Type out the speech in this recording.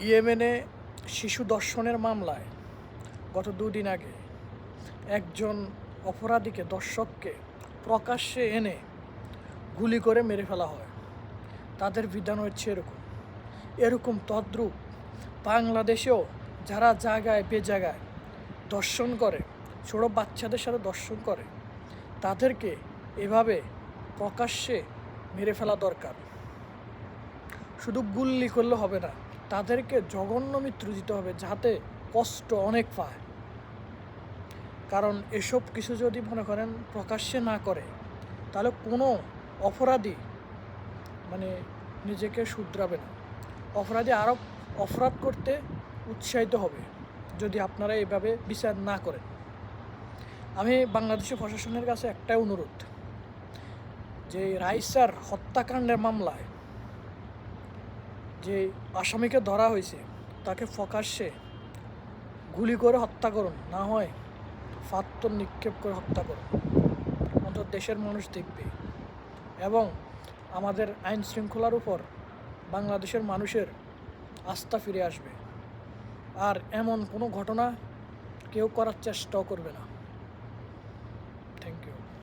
ইয়েমেনে শিশু ধর্ষণের মামলায় গত 2 দিন আগে একজন অপরাধীকে দর্শককে প্রকাশ্যে এনে গুলি করে মেরে ফেলা হয়। তাদের বিধান হচ্ছে এরকম তদ্রূপ বাংলাদেশেও যারা জায়গায় বেজায়গায় দর্শন করে, ছোটো বাচ্চাদের সাথে দর্শন করে, তাদেরকে এভাবে প্রকাশ্যে মেরে ফেলা দরকার। শুধু গুলি করলে হবে না, তাদেরকে জঘন্য মৃত্যু দিতে হবে, যাতে কষ্ট অনেক পায়। কারণ এসব কিছু যদি মনে করেন প্রকাশ্যে না করে, তাহলে কোনো অপরাধী নিজেকে শুধরাবে না। অপরাধী আরও অপরাধ করতে উৎসাহিত হবে যদি আপনারা এভাবে বিচার না করেন। আমি বাংলাদেশের প্রশাসনের কাছে একটাই অনুরোধ, যে রাইসার হত্যাকাণ্ডের মামলায় যে আসামিকে ধরা হয়েছে তাকে প্রকাশ্যে গুলি করে হত্যা করুন, না হয় পাথর নিক্ষেপ করে হত্যা করুন। অন্তত দেশের মানুষ দেখবে এবং আমাদের আইন শৃঙ্খলার উপর বাংলাদেশের মানুষের আস্থা ফিরে আসবে। আর এমন কোনো ঘটনা কেউ করার চেষ্টাও করবে না।